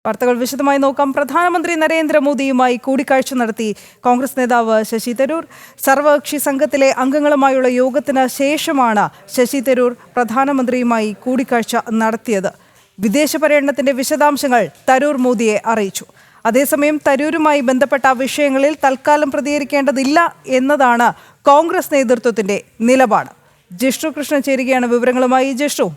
വാർത്തകൾ വിശദമായി നോക്കാം. പ്രധാനമന്ത്രി നരേന്ദ്രമോദിയുമായി കൂടിക്കാഴ്ച നടത്തി കോൺഗ്രസ് നേതാവ് ശശി തരൂർ. സർവകക്ഷി സംഘത്തിലെ അംഗങ്ങളുമായുള്ള യോഗത്തിന് ശേഷമാണ് ശശി തരൂർ പ്രധാനമന്ത്രിയുമായി കൂടിക്കാഴ്ച നടത്തിയത്. വിദേശ പര്യടനത്തിന്റെ വിശദാംശങ്ങൾ തരൂർ മോദിയെ അറിയിച്ചു. അതേസമയം തരൂരുമായി ബന്ധപ്പെട്ട വിഷയങ്ങളിൽ തൽക്കാലം പ്രതികരിക്കേണ്ടതില്ല എന്നതാണ് കോൺഗ്രസ് നേതൃത്വത്തിന്റെ നിലപാട്. ജിഷ്ണു കൃഷ്ണൻ ചേരുകയാണ് വിവരങ്ങളുമായി. ജിഷ്ണു,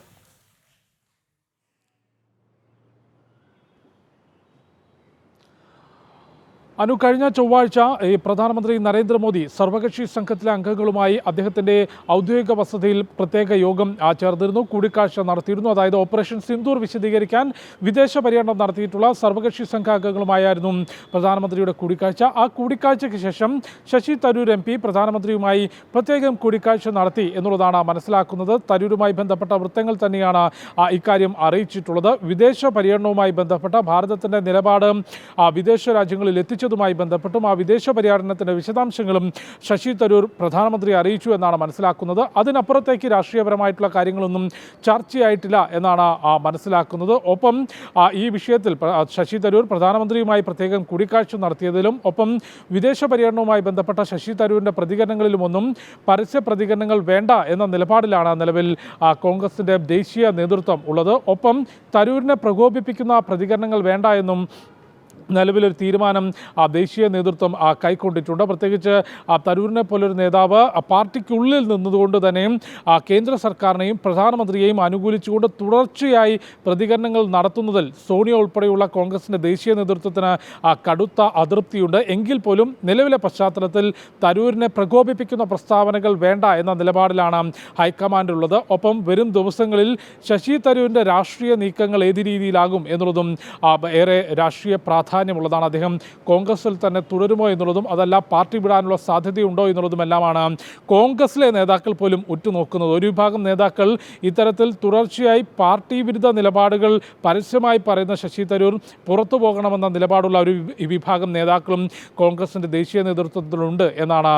കഴിഞ്ഞ ചൊവ്വാഴ്ച പ്രധാനമന്ത്രി നരേന്ദ്രമോദി സർവകക്ഷി സംഘത്തിലെ അംഗങ്ങളുമായി അദ്ദേഹത്തിൻ്റെ ഔദ്യോഗിക വസതിയിൽ പ്രത്യേക യോഗം ചേർന്നിരുന്നു, കൂടിക്കാഴ്ച നടത്തിയിരുന്നു. അതായത് ഓപ്പറേഷൻ സിന്ദൂർ വിശദീകരിക്കാൻ വിദേശ പര്യടനം നടത്തിയിട്ടുള്ള സർവകക്ഷി സംഘ അംഗങ്ങളുമായിരുന്നു പ്രധാനമന്ത്രിയുടെ കൂടിക്കാഴ്ച. ആ കൂടിക്കാഴ്ചയ്ക്ക് ശേഷം ശശി തരൂർ MP പ്രധാനമന്ത്രിയുമായി പ്രത്യേകം കൂടിക്കാഴ്ച നടത്തി എന്നുള്ളതാണ് മനസ്സിലാക്കുന്നത്. തരൂരുമായി ബന്ധപ്പെട്ട വൃത്തങ്ങൾ തന്നെയാണ് ഇക്കാര്യം അറിയിച്ചിട്ടുള്ളത്. വിദേശ പര്യടനവുമായി ബന്ധപ്പെട്ട ഭാരതത്തിൻ്റെ നിലപാട് വിദേശ രാജ്യങ്ങളിൽ മായി ബന്ധപ്പെട്ടും ആ വിദേശ പര്യടനത്തിന്റെ വിശദാംശങ്ങളും ശശി തരൂർ പ്രധാനമന്ത്രിയെ അറിയിച്ചു എന്നാണ് മനസ്സിലാക്കുന്നത്. അതിനപ്പുറത്തേക്ക് രാഷ്ട്രീയപരമായിട്ടുള്ള കാര്യങ്ങളൊന്നും ചർച്ചയായിട്ടില്ല എന്നാണ് മനസ്സിലാക്കുന്നത്. ഒപ്പം ഈ വിഷയത്തിൽ ശശി തരൂർ പ്രധാനമന്ത്രിയുമായി പ്രത്യേകം കൂടിക്കാഴ്ച നടത്തിയതിലും ഒപ്പം വിദേശ പര്യടനവുമായി ബന്ധപ്പെട്ട ശശി തരൂരിൻ്റെ പ്രതികരണങ്ങളിലുമൊന്നും പരസ്യ പ്രതികരണങ്ങൾ വേണ്ട എന്ന നിലപാടിലാണ് നിലവിൽ കോൺഗ്രസിൻ്റെ ദേശീയ നേതൃത്വം ഉള്ളത്. ഒപ്പം തരൂരിനെ പ്രകോപിപ്പിക്കുന്ന പ്രതികരണങ്ങൾ വേണ്ട എന്നും നിലവിലൊരു തീരുമാനം ദേശീയ നേതൃത്വം കൈക്കൊണ്ടിട്ടുണ്ട്. പ്രത്യേകിച്ച് തരൂരിനെ പോലൊരു നേതാവ് പാർട്ടിക്കുള്ളിൽ നിന്നുകൊണ്ട് തന്നെ കേന്ദ്ര സർക്കാരിനെയും പ്രധാനമന്ത്രിയെയും അനുകൂലിച്ചുകൊണ്ട് തുടർച്ചയായി പ്രതികരണങ്ങൾ നടത്തുന്നതിൽ സോണിയ ഉൾപ്പെടെയുള്ള കോൺഗ്രസിൻ്റെ ദേശീയ നേതൃത്വത്തിന് കടുത്ത അതൃപ്തിയുണ്ട്. എങ്കിൽ പോലും നിലവിലെ പശ്ചാത്തലത്തിൽ തരൂരിനെ പ്രകോപിപ്പിക്കുന്ന പ്രസ്താവനകൾ വേണ്ട എന്ന നിലപാടിലാണ് ഹൈക്കമാൻഡുള്ളത്. ഒപ്പം വരും ദിവസങ്ങളിൽ ശശി തരൂരിൻ്റെ രാഷ്ട്രീയ നീക്കങ്ങൾ ഏത് രീതിയിലാകും എന്നുള്ളതും ഏറെ രാഷ്ട്രീയ പ്രാധാന്യമുള്ളതാണ്. അദ്ദേഹം കോൺഗ്രസിൽ തന്നെ തുടരുമോ എന്നുള്ളതും അതല്ല പാർട്ടി വിടാനുള്ള സാധ്യതയുണ്ടോ എന്നുള്ളതുമെല്ലാമാണ് കോൺഗ്രസിലെ നേതാക്കൾ പോലും ഉറ്റുനോക്കുന്നത്. ഒരു വിഭാഗം നേതാക്കൾ ഇത്തരത്തിൽ തുടർച്ചയായി പാർട്ടി വിരുദ്ധ നിലപാടുകൾ പരസ്യമായി പറയുന്ന ശശി തരൂർ പുറത്തു പോകണമെന്ന നിലപാടുള്ള ഒരു വിഭാഗം നേതാക്കളും കോൺഗ്രസിൻ്റെ ദേശീയ നേതൃത്വത്തിലുണ്ട് എന്നാണ്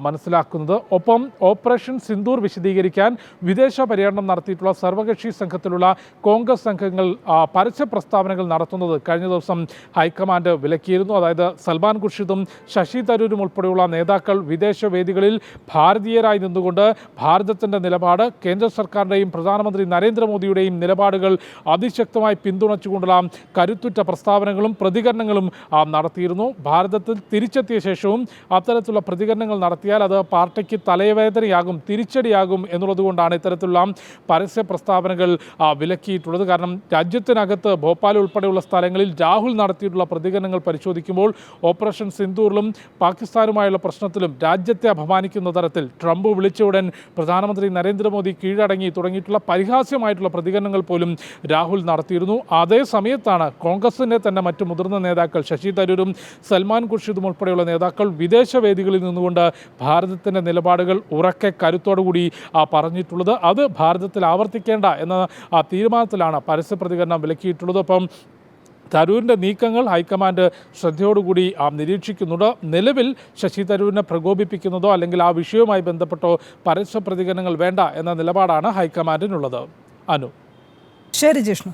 മനസ്സിലാക്കുന്നത്. ഒപ്പം ഓപ്പറേഷൻ സിന്ദൂർ വിശദീകരിക്കാൻ വിദേശ പര്യടനം നടത്തിയിട്ടുള്ള സർവകക്ഷി സംഘത്തിലുള്ള കോൺഗ്രസ് അംഗങ്ങൾ പരസ്യ പ്രസ്താവനകൾ നടത്തുന്നത് കഴിഞ്ഞ ദിവസം ഹൈക്കമാൻഡ് വിലക്കിയിരുന്നു. അതായത് സൽമാൻ ഖുർഷിദും ശശി തരൂരും ഉൾപ്പെടെയുള്ള നേതാക്കൾ വിദേശ വേദികളിൽ ഭാരതീയരായി നിന്നുകൊണ്ട് ഭാരതത്തിൻ്റെ നിലപാട്, കേന്ദ്ര സർക്കാരിൻ്റെയും പ്രധാനമന്ത്രി നരേന്ദ്രമോദിയുടെയും നിലപാടുകൾ അതിശക്തമായി പിന്തുണച്ചുകൊണ്ടുള്ള കരുത്തുറ്റ പ്രസ്താവനകളും പ്രതികരണങ്ങളും നടത്തിയിരുന്നു. ഭാരതത്തിൽ തിരിച്ചെത്തിയ ശേഷവും അത്തരത്തിലുള്ള പ്രതികരണങ്ങൾ നടത്തിയാൽ അത് പാർട്ടിക്ക് തലവേദനയാകും, തിരിച്ചടിയാകും എന്നുള്ളതുകൊണ്ടാണ് ഇത്തരത്തിലുള്ള പരസ്യ പ്രസ്താവനകൾ വിലക്കിയിട്ടുള്ളത്. കാരണം രാജ്യത്തിനകത്ത് ഭോപ്പാൽ ഉൾപ്പെടെയുള്ള സ്ഥലങ്ങളിൽ രാഹുൽ നടത്തിയിട്ടുള്ള പ്രതികരണങ്ങൾ പരിശോധിക്കുമ്പോൾ ഓപ്പറേഷൻ സിന്ദൂറിലും പാകിസ്ഥാനുമായുള്ള പ്രശ്നത്തിലും രാജ്യത്തെ അപമാനിക്കുന്ന തരത്തിൽ ട്രംപ് വിളിച്ച ഉടൻ പ്രധാനമന്ത്രി നരേന്ദ്രമോദി കീഴടങ്ങി തുടങ്ങിയിട്ടുള്ള പരിഹാസ്യമായിട്ടുള്ള പ്രതികരണങ്ങൾ പോലും രാഹുൽ നടത്തിയിരുന്നു. അതേ സമയത്താണ് കോൺഗ്രസിൻ്റെ തന്നെ മറ്റു മുതിർന്ന നേതാക്കൾ ശശി തരൂരും സൽമാൻ ഖുർഷിദും ഉൾപ്പെടെയുള്ള നേതാക്കൾ വിദേശ വേദികളിൽ നിന്നുകൊണ്ട് ഭാരതത്തിൻ്റെ നിലപാടുകൾ ഉറക്കെ കരുത്തോടുകൂടി പറഞ്ഞിട്ടുള്ളത്. അത് ഭാരതത്തിൽ ആവർത്തിക്കേണ്ട എന്ന തീരുമാനത്തിലാണ് പരസ്യ പ്രതികരണം വിലക്കിയിട്ടുള്ളത്. അപ്പം തരൂരിൻ്റെ നീക്കങ്ങൾ ഹൈക്കമാൻഡ് ശ്രദ്ധയോടുകൂടി നിരീക്ഷിക്കുന്നുണ്ട്. നിലവിൽ ശശി തരൂരിനെ പ്രകോപിപ്പിക്കുന്നതോ അല്ലെങ്കിൽ ആ വിഷയവുമായി ബന്ധപ്പെട്ടോ പരസ്യ പ്രതികരണങ്ങൾ വേണ്ട എന്ന നിലപാടാണ് ഹൈക്കമാൻഡിനുള്ളത്. അനു. ശരി ജിഷ്ണു.